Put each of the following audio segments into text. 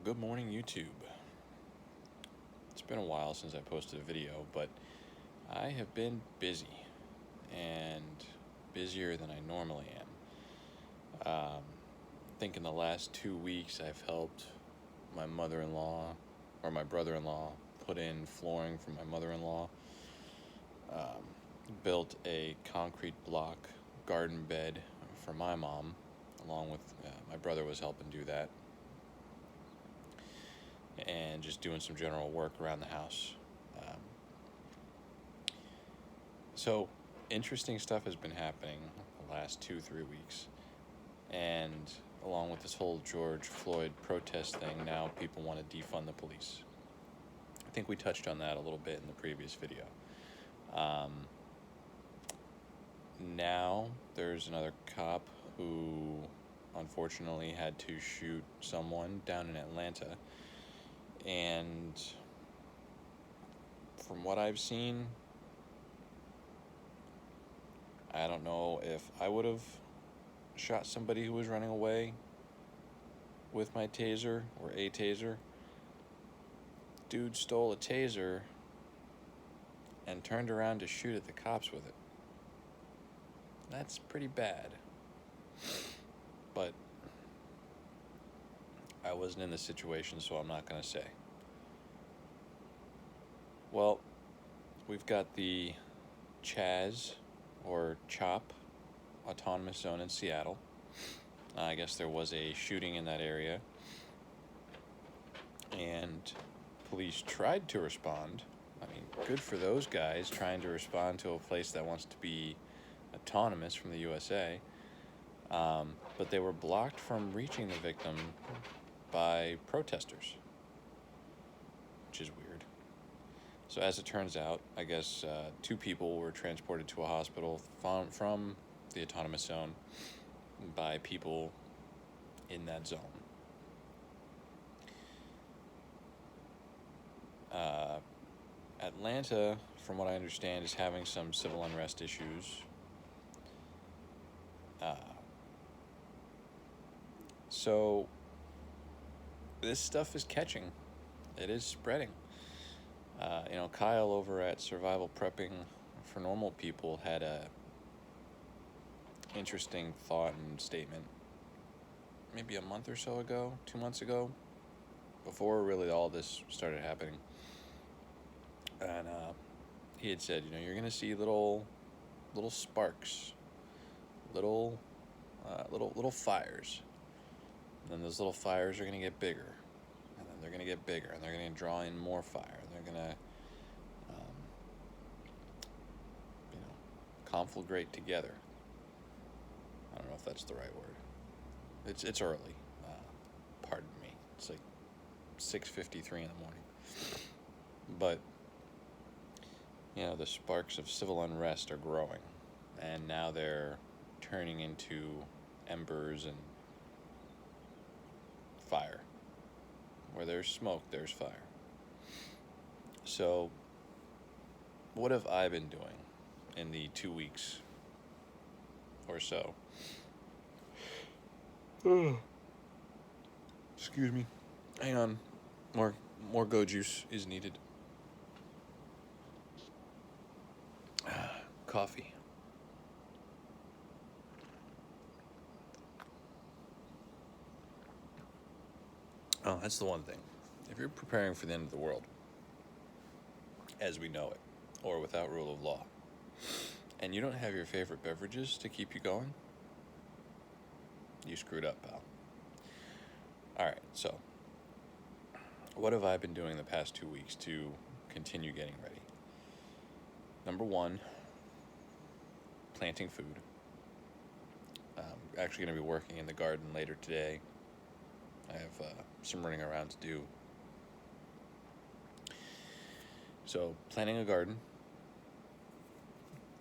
Good morning, YouTube. It's been a while since I posted a video, but I have been busy and busier than I normally am. I think in the last 2 weeks I've helped my mother-in-law or my brother-in-law put in flooring for my mother-in-law, built a concrete block garden bed for my mom, along with my brother was helping do that, and just doing some general work around the house. So interesting stuff has been happening the last 2-3 weeks, and along with this whole George Floyd protest thing, now people want to defund the police. I think we touched on that a little bit in the previous video. Now there's another cop who unfortunately had to shoot someone down in Atlanta, and from what I've seen, I don't know if I would have shot somebody who was running away with my taser or a taser. Dude stole a taser and turned around to shoot at the cops with it. That's pretty bad. But I wasn't in the situation, so I'm not going to say. Well, we've got the Chaz, or CHOP, autonomous zone in Seattle. I guess there was a shooting in that area, and police tried to respond. I mean, good for those guys trying to respond to a place that wants to be autonomous from the USA, but they were blocked from reaching the victim by protesters, which is weird. So as it turns out, I guess 2 people were transported to a hospital from the autonomous zone by people in that zone. Atlanta, from what I understand, is having some civil unrest issues. So this stuff is catching. It is spreading. Kyle over at Survival Prepping for Normal People had a interesting thought and statement maybe a month or so ago, 2 months ago, before really all this started happening. And he had said, you're going to see little sparks, little fires. And then those little fires are going to get bigger. And then they're going to get bigger. And they're going to draw in more fire. They're going to, conflagrate together. I don't know if that's the right word. It's early. Pardon me. It's like 6:53 in the morning. But, the sparks of civil unrest are growing. And now they're turning into embers and fire. Where there's smoke, there's fire. So, what have I been doing in the 2 weeks or so? Excuse me. Hang on. More go juice is needed. Coffee. Oh, that's the one thing. If you're preparing for the end of the world, as we know it, or without rule of law, and you don't have your favorite beverages to keep you going, you screwed up, pal. Alright, so, what have I been doing the past 2 weeks to continue getting ready? Number 1, planting food. I'm actually going to be working in the garden later today. I have some running around to do. So, planting a garden,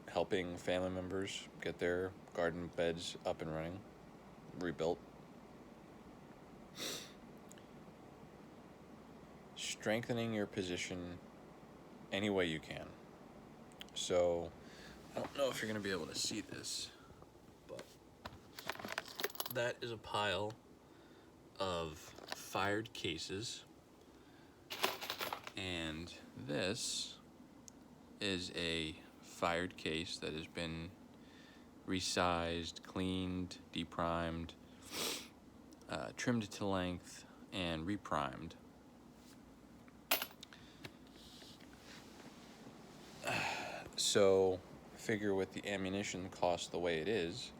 helping family members get their garden beds up and running, rebuilt. Strengthening your position any way you can. So, I don't know if you're going to be able to see this, but that is a pile of fired cases. And this is a fired case that has been resized, cleaned, deprimed, trimmed to length, and reprimed. So, figure with the ammunition cost the way it is,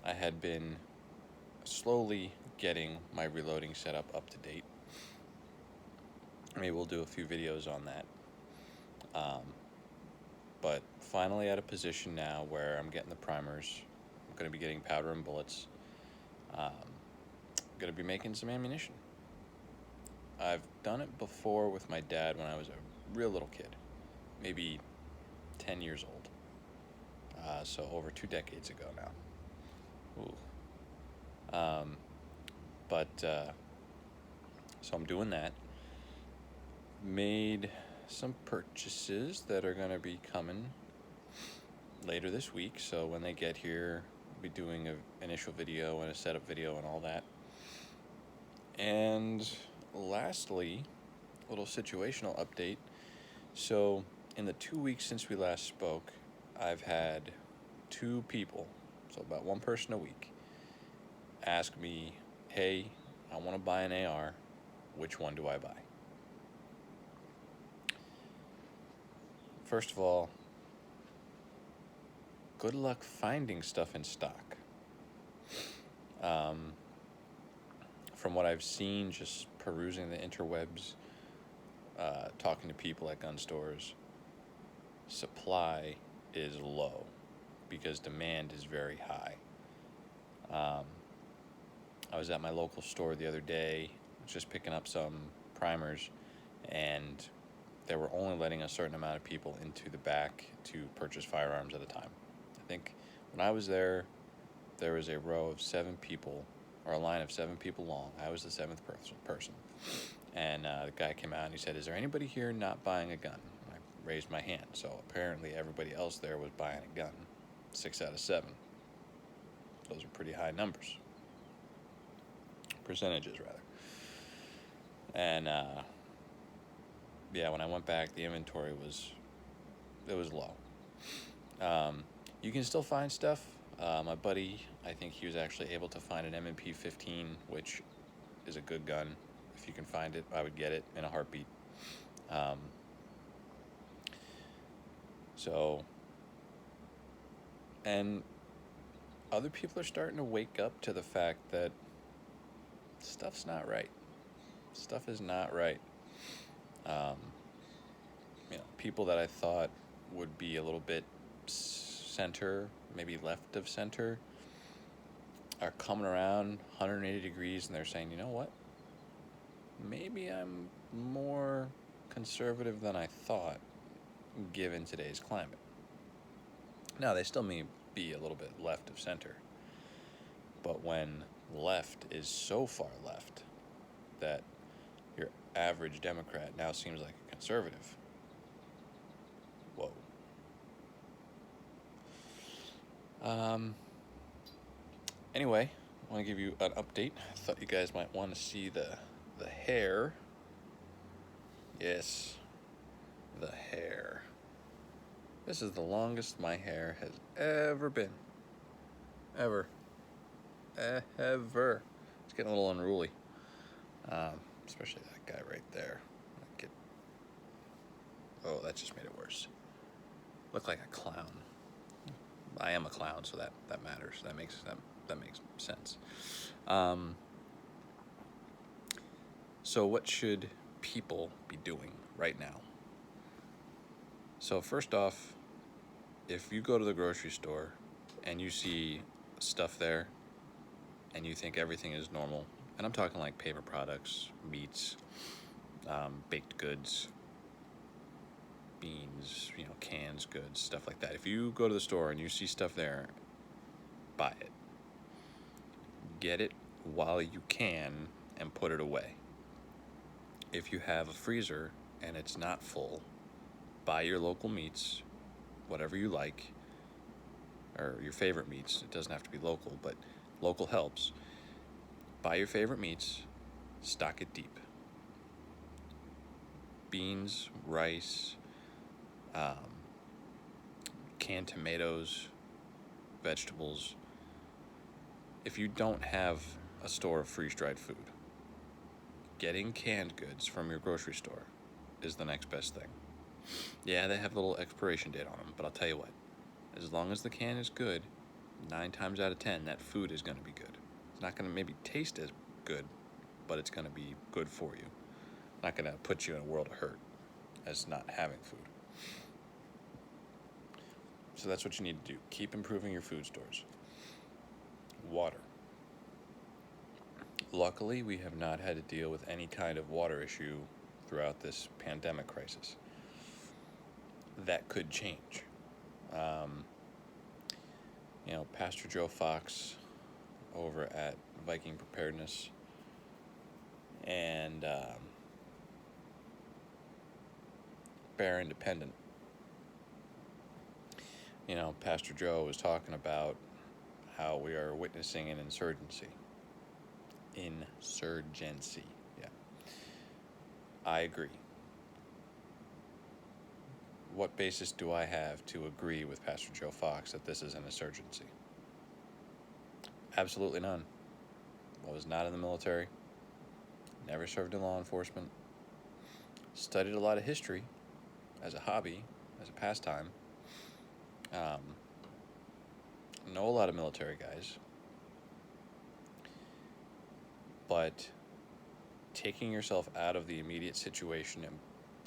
I had been slowly getting my reloading setup up to date. Maybe we'll do a few videos on that. But finally at a position now where I'm getting the primers, I'm going to be getting powder and bullets. I'm going to be making some ammunition. I've done it before with my dad when I was a real little kid, maybe 10 years old. So over 2 decades ago now. Ooh. So I'm doing that. Made some purchases that are going to be coming later this week. So when they get here, I'll be doing an initial video and a setup video and all that. And lastly, a little situational update. So in the 2 weeks since we last spoke, I've had 2 people, so about 1 person a week, ask me, hey, I want to buy an AR. Which one do I buy? First of all, good luck finding stuff in stock. From what I've seen, just perusing the interwebs, talking to people at gun stores, supply is low because demand is very high. I was at my local store the other day, just picking up some primers, and they were only letting a certain amount of people into the back to purchase firearms at a time. I think when I was there, there was a row of 7 people, or a line of 7 people long. I was the 7th person. And the guy came out and he said, is there anybody here not buying a gun? And I raised my hand. So apparently everybody else there was buying a gun. 6 out of 7. Those are pretty high numbers. Percentages, rather. And yeah, when I went back, the inventory was low. You can still find stuff. My buddy, I think he was actually able to find an M&P 15, which is a good gun. If you can find it, I would get it in a heartbeat. And other people are starting to wake up to the fact that stuff's not right. Stuff is not right. People that I thought would be a little bit center, maybe left of center, are coming around 180 degrees and they're saying, you know what? Maybe I'm more conservative than I thought, given today's climate. Now, they still may be a little bit left of center, but when left is so far left that your average Democrat now seems like a conservative. Whoa. Anyway, I want to give you an update. I thought you guys might want to see the hair. Yes, the hair. This is the longest my hair has ever been. Ever. It's getting a little unruly. Especially that guy right there. Oh, that just made it worse. Look like a clown. I am a clown, so that matters. That makes sense. So what should people be doing right now? So first off, if you go to the grocery store and you see stuff there and you think everything is normal, and I'm talking like paper products, meats, baked goods, beans, cans, goods, stuff like that. If you go to the store and you see stuff there, buy it. Get it while you can and put it away. If you have a freezer and it's not full, buy your local meats, whatever you like, or your favorite meats. It doesn't have to be local, but local helps. Buy your favorite meats, stock it deep. Beans, rice, um, canned tomatoes, vegetables. If you don't have a store of freeze-dried food, getting canned goods from your grocery store is the next best thing. Yeah, they have a little expiration date on them, but I'll tell you what, as long as the can is good, 9 times out of 10, that food is going to be good. It's not going to maybe taste as good, but it's going to be good for you. Not going to put you in a world of hurt as not having food. So that's what you need to do. Keep improving your food stores. Water. Luckily, we have not had to deal with any kind of water issue throughout this pandemic crisis. That could change. Pastor Joe Fox over at Viking Preparedness and Bear Independent. Pastor Joe was talking about how we are witnessing an insurgency. Insurgency, yeah. I agree. What basis do I have to agree with Pastor Joe Fox that this is an insurgency? Absolutely none. I was not in the military, never served in law enforcement, studied a lot of history as a hobby, as a pastime, know a lot of military guys, but taking yourself out of the immediate situation and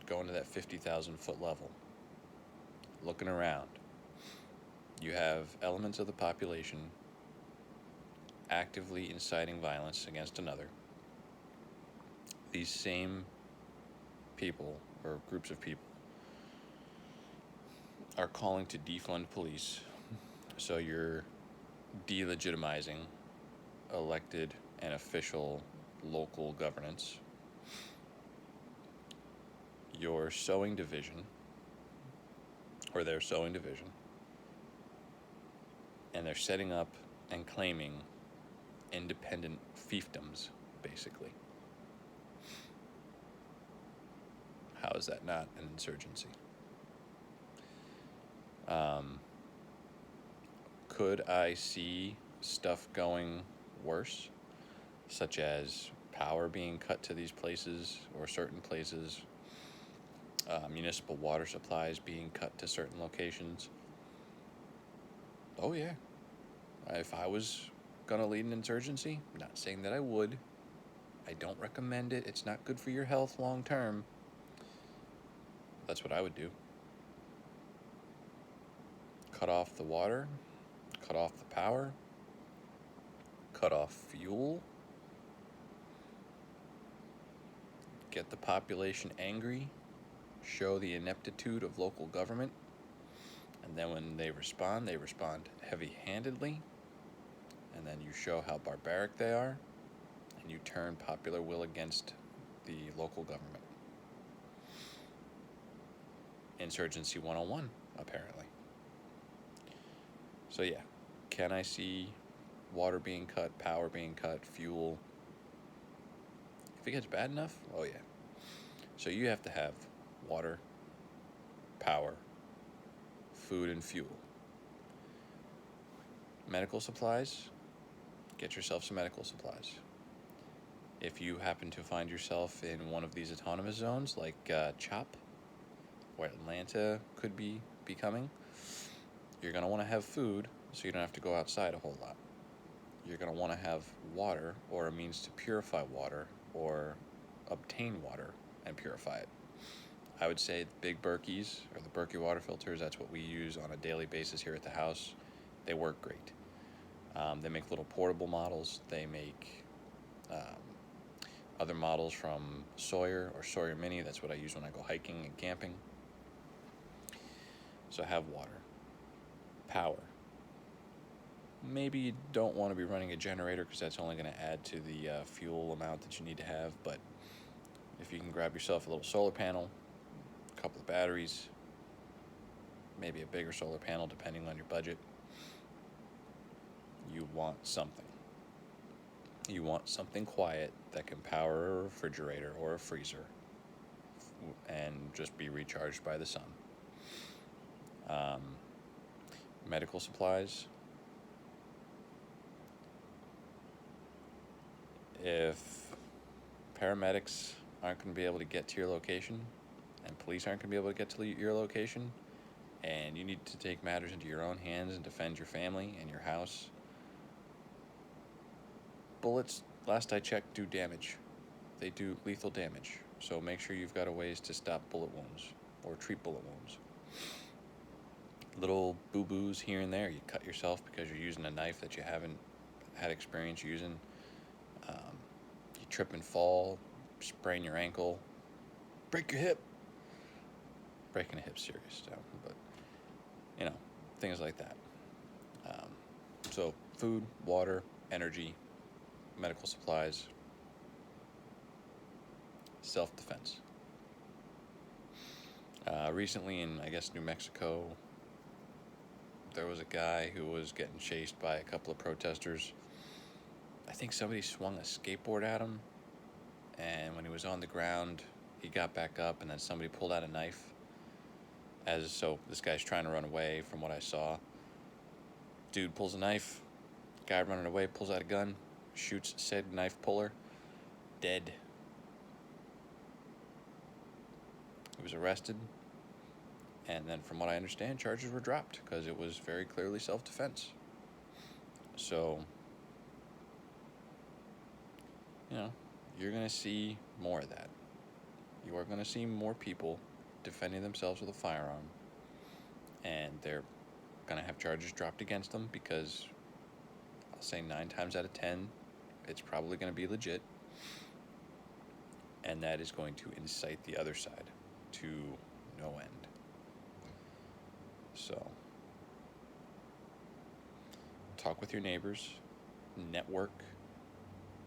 going to that 50,000 foot level, looking around, you have elements of the population actively inciting violence against another. These same people, or groups of people, are calling to defund police, so you're delegitimizing elected and official local governance. You're sowing division, or they're sowing division, and they're setting up and claiming independent fiefdoms, basically. How is that not an insurgency? Could I see stuff going worse, such as power being cut to these places or certain places, municipal water supplies being cut to certain locations? Oh yeah. If I was going to lead an insurgency, not saying that I would, I don't recommend it, it's not good for your health long term, that's what I would do. Cut off the water, cut off the power, cut off fuel, get the population angry, show the ineptitude of local government, and then when they respond heavy-handedly, and then you show how barbaric they are, and you turn popular will against the local government. Insurgency 101, apparently. So yeah, can I see water being cut, power being cut, fuel? If it gets bad enough, oh yeah. So you have to have water, power, food, and fuel. Medical supplies, get yourself some medical supplies. If you happen to find yourself in one of these autonomous zones, like CHOP, where Atlanta could be becoming, you're going to want to have food so you don't have to go outside a whole lot. You're going to want to have water, or a means to purify water or obtain water and purify it. I would say the big Berkeys, or the Berkey water filters, that's what we use on a daily basis here at the house. They work great. They make little portable models. They make other models from Sawyer or Sawyer Mini. That's what I use when I go hiking and camping. So have water. Power. Maybe you don't want to be running a generator because that's only going to add to the fuel amount that you need to have, but if you can grab yourself a little solar panel, a couple of batteries, maybe a bigger solar panel depending on your budget, you want something. You want something quiet that can power a refrigerator or a freezer and just be recharged by the sun. Um, Medical supplies. If paramedics aren't going to be able to get to your location and police aren't going to be able to get to your location, and you need to take matters into your own hands and defend your family and your house, bullets, last I checked, do damage. They do lethal damage. So make sure you've got a ways to stop bullet wounds or treat bullet wounds. Little boo-boos here and there. You cut yourself because you're using a knife that you haven't had experience using. You trip and fall, sprain your ankle, break your hip. Breaking a hip's serious, but things like that. So food, water, energy, medical supplies, self-defense. Recently in, I guess, New Mexico, there was a guy who was getting chased by a couple of protesters. I think somebody swung a skateboard at him, and when he was on the ground, he got back up, and then somebody pulled out a knife. So this guy's trying to run away from what I saw. Dude pulls a knife, guy running away pulls out a gun, shoots said knife puller, dead. He was arrested, and then from what I understand, charges were dropped because it was very clearly self-defense. So, you're going to see more of that. You are going to see more people defending themselves with a firearm, and they're going to have charges dropped against them because I'll say 9 times out of 10, it's probably going to be legit, and that is going to incite the other side to no end. So, talk with your neighbors, network,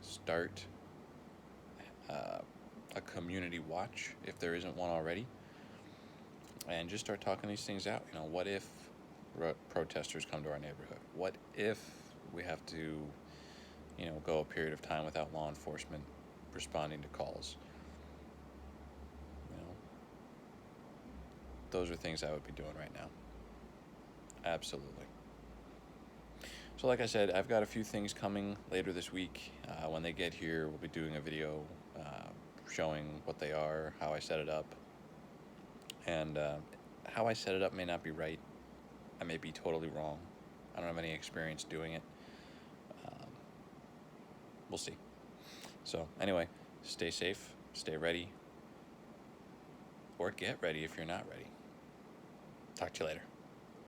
start a community watch if there isn't one already, and just start talking these things out. What if protesters come to our neighborhood? What if we have to, go a period of time without law enforcement responding to calls? Those are things I would be doing right now. Absolutely. So like I said, I've got a few things coming later this week. When they get here, we'll be doing a video showing what they are, how I set it up. And how I set it up may not be right. I may be totally wrong. I don't have any experience doing it. We'll see. So anyway, stay safe, stay ready, or get ready if you're not ready. Talk to you later.